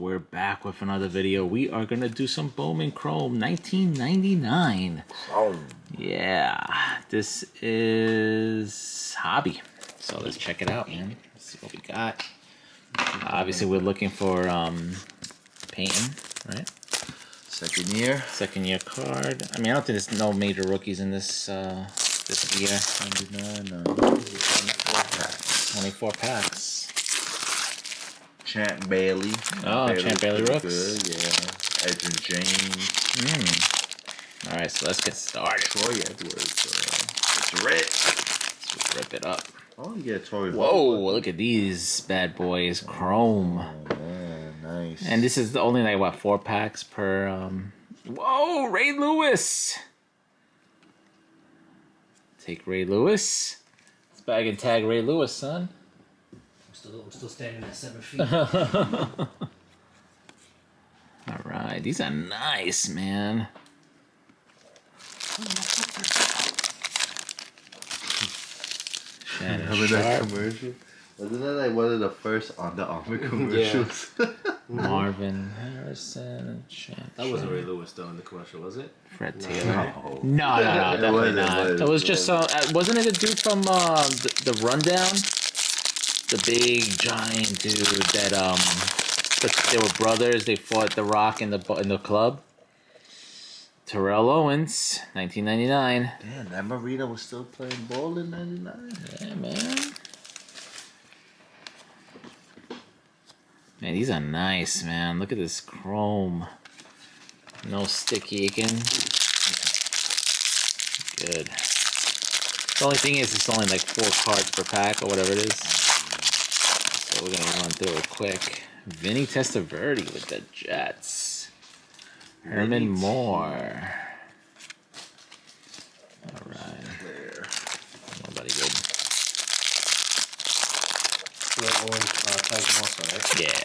we're back with another video. We are gonna do some Bowman Chrome 1999. Oh. Yeah, this is hobby. So let's check it out, man. Let's see what we got. Obviously, we're looking for Peyton, right? Second year card. I mean, I don't think there's no major rookies in this this year. 24 packs. Champ Bailey. Champ Bailey rooks. Good, yeah. Edwin James. All right, so let's get started. Troy Edwards. It's red. Let's rip it up. Oh, you get Troy. Whoa, look at these bad boys. Chrome. Oh, man, nice. And this is only like, what, 4 packs per... Whoa, Ray Lewis. Take Ray Lewis. Let's bag and tag Ray Lewis, son. I'm still standing at 7 feet. All right, these are nice, man. Remember that commercial? Wasn't that like one of the first Under Armour commercials? Marvin Harrison. That wasn't Ray Lewis though in the commercial, was it? Fred Taylor. No, definitely not. It was just some. Wasn't it a dude from the Rundown? The big giant dude that they were brothers. They fought The Rock in the club. Terrell Owens, 1999. Damn, that Marina was still playing ball in 99. Yeah, man. Man, these are nice, man. Look at this chrome. No sticky again. Good. The only thing is, it's only like 4 cards per pack or whatever it is. So we're gonna run through it quick. Vinny Testaverde with the Jets. Herman Moore. All right. Nobody good. Terrell Owens tagged him also, right? Yeah.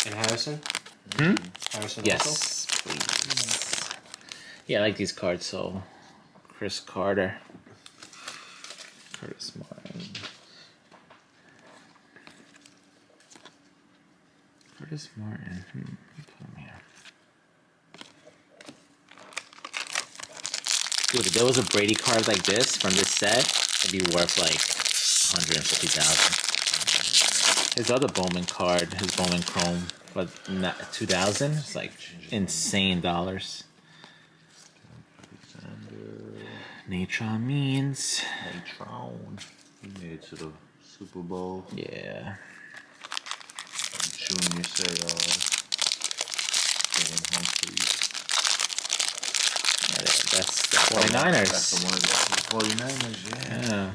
And Harrison? Harrison Yes, also? please. Yeah, I like these cards. So, Chris Carter. Curtis Martin. Curtis Martin. Put him here. Dude, if there was a Brady card like this from this set, it'd be worth like 150,000. His other Bowman card, his Bowman Chrome, but not 2,000. It's like insane dollars. Natron Means. Natron. He made it to the Super Bowl. Yeah. Junior Seau. Dan Humphries. Yeah, that's the 49ers. That's the one that's the 49ers, Yeah.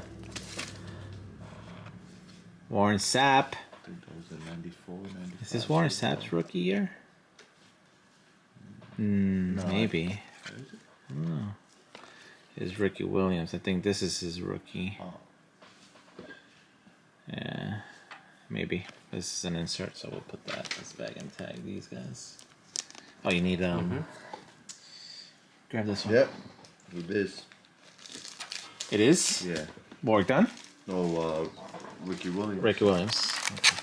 Warren Sapp. I think that was a 94, 95. Is this Warren Sapp's rookie year? No, Maybe. Is it? I don't know. Is Ricky Williams. I think this is his rookie. Oh. Yeah. Maybe. This is an insert, so we'll put that. Let's bag and tag these guys. Oh, you need grab this one. Yep. It is. It is? Yeah. Borg done? No, Ricky Williams. Ricky Williams. Okay.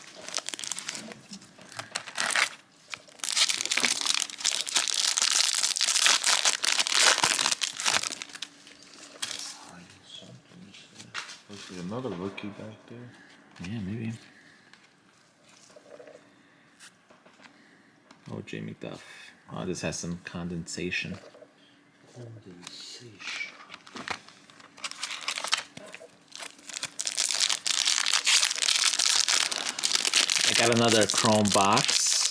There's another rookie back there. Yeah, maybe. Oh, J. McDuff. Oh, this has some condensation. I got another chrome box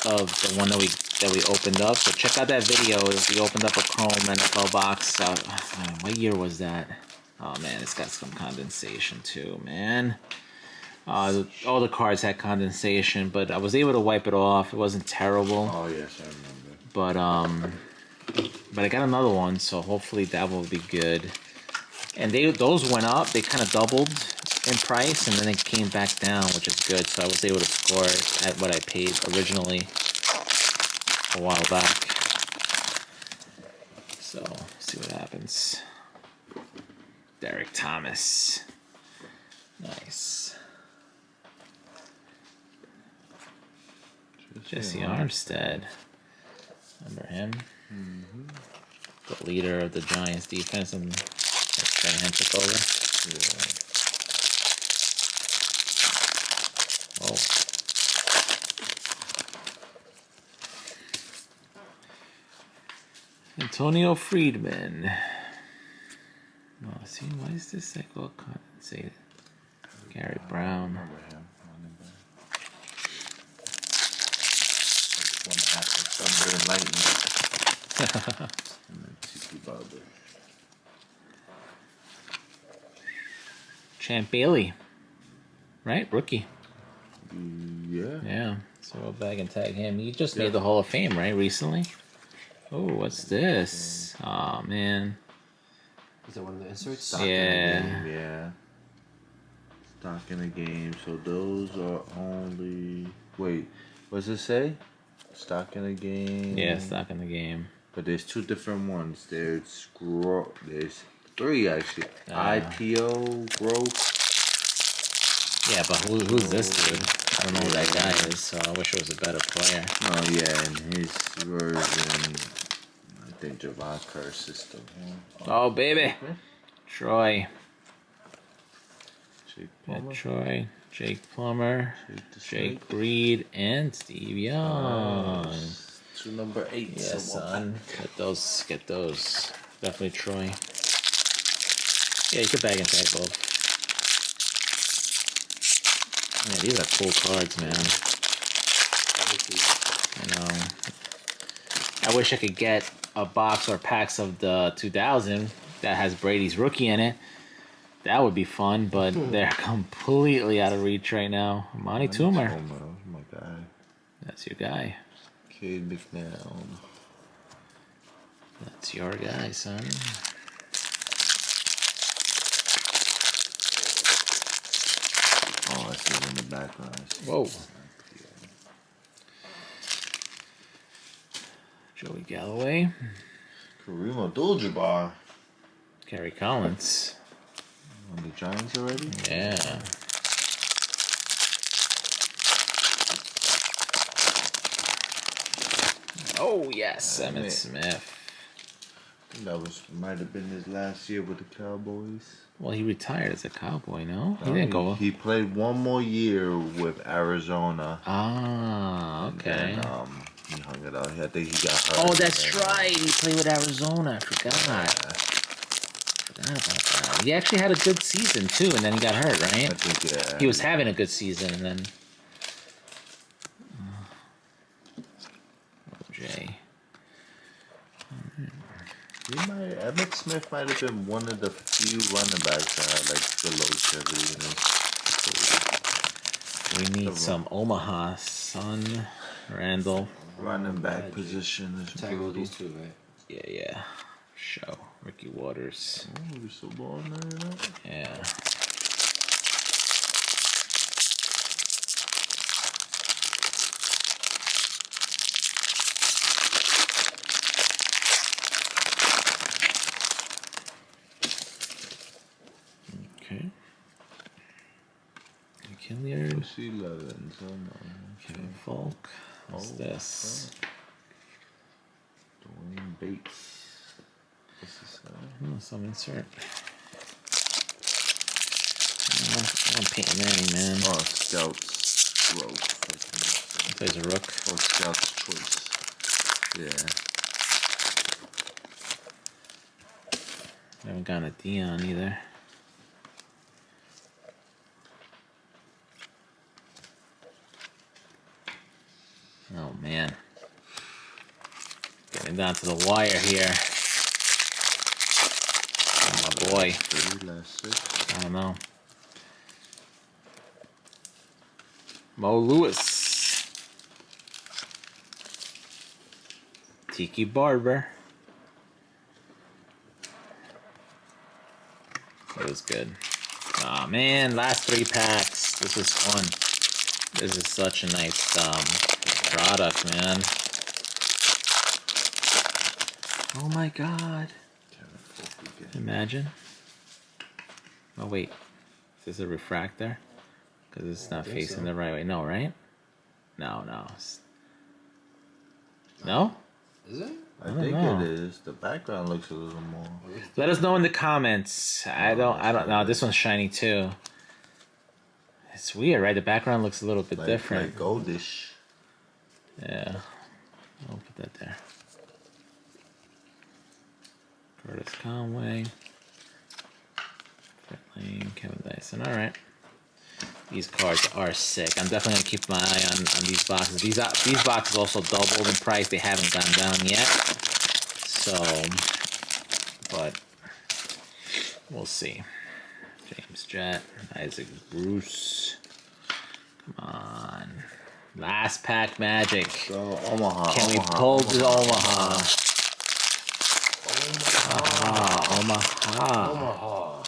of the one that we opened up. So check out that video. We opened up a chrome NFL box. What year was that? Oh man, it's got some condensation too, man. All the cards had condensation, but I was able to wipe it off. It wasn't terrible. Oh yes, I remember. But I got another one, so hopefully that will be good. And those went up. They kind of doubled in price, and then it came back down, which is good. So I was able to score it at what I paid originally a while back. So see what happens. Derek Thomas. Nice. Jesse Armstead. Remember him? The leader of the Giants defense and Shanahan took over. Yeah. Oh. Antonio Friedman. Oh, see, why is this like all compensated? Gary Brown. Remember him. One half of Thunder and Lightning. And then Tiki Barber. Champ Bailey. Right? Rookie. Yeah. Yeah. So we'll bag and tag him. He just made the Hall of Fame, right? Recently? Oh, what's this? Oh, man. Is that one of the inserts? Stock in the game, yeah. Stock in the game. So those are only. Wait, what's it say? Stock in the game. Yeah, stock in the game. But there's two different ones. There's three actually. IPO growth. Yeah, but who's this dude? I don't know who that guy is, so I wish it was a better player. Oh yeah, and his version, I think Javon Curse system. Oh, baby. Troy. Jake Yeah, Plummer. Troy, Jake Plummer, Jake Breed, and Steve Young. To number 8. Yeah, son. Get those. Definitely Troy. Yeah, you could bag and tag both. Man, these are cool cards, man. You know, I wish I could get a box or packs of the 2000 that has Brady's rookie in it. That would be fun, but they're completely out of reach right now. Monty Toomer. Oh my guy. That's your guy. Cade McNown. That's your guy, son. Oh, I see it in the background. Whoa. Joey Galloway. Kareem Abdul-Jabbar. Kerry Collins. On the Giants already? Yeah. Oh, yes. Emmitt Smith. That might have been his last year with the Cowboys. Well, he retired as a Cowboy, no? He didn't go. He played one more year with Arizona. Ah, okay. And then, he hung it out. I think he got hurt. Oh, that's right. He played with Arizona. I forgot. Forgot about that. He actually had a good season, too, and then he got hurt, right? I think, yeah. He was having a good season, and then... Jay. Emmitt Smith might have been one of the few running backs that had like the longevity. We need some Omaha, son. Randall. Running back position is Tag all brutal. these two, right? Yeah. Show. Ricky Waters. Oh, we still balling there, you know? Yeah. Okay. Killiard. See Levins. Oh no. Kevin Falk. What's this? Dwayne Bates. What's this? Oh, some insert. I want Peyton Manning, man. Oh, Scouts Rope. Plays a rook. Oh, Scouts Choice. Yeah. I haven't gotten a Dion either. Oh man. Getting down to the wire here. Oh my boy. Last 6. I don't know. Mo Lewis. Tiki Barber. It was good. Aw, man, last 3 packs. This is fun. This is such a nice product, man. Oh my god. Imagine. Oh wait. Is this a refractor? Because it's not facing the right way. No, right? No. No? Is it? I don't think know. it is. The background looks a little more. Let us know in the comments. I don't know. This one's shiny too. It's weird, right? The background looks a little bit different. Like goldish. Yeah. I'll put that there. Curtis Conway. Lane, Kevin Dyson. Alright. These cards are sick. I'm definitely gonna keep my eye on these boxes. These boxes also doubled in price. They haven't gone down yet. So, but we'll see. James Jett, Isaac Bruce. Come on. Last pack magic. So Omaha. Can we pull the Omaha? Omaha. Omaha.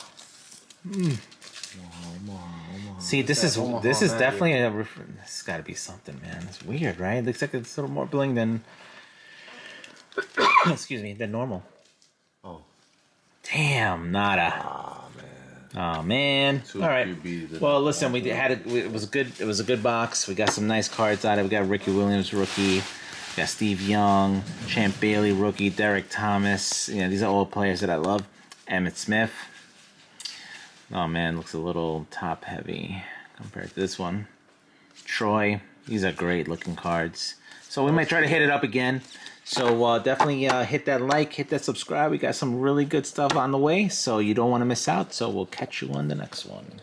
See, this is definitely a. This has got to be something, man. It's weird, right? It looks like it's a little more bling than. Excuse me, than normal. Oh. Damn, nada. Ah, man. Oh man. Two All right. QBs. Well, listen, it was good. It was a good box. We got some nice cards out of it. We got Ricky Williams rookie. We got Steve Young, Champ Bailey rookie, Derek Thomas. You know, these are all players that I love. Emmitt Smith. Oh man, looks a little top heavy compared to this one. Troy. These are great looking cards. So we might try to hit it up again. So definitely hit that like, hit that subscribe. We got some really good stuff on the way, so you don't want to miss out. So we'll catch you on the next one.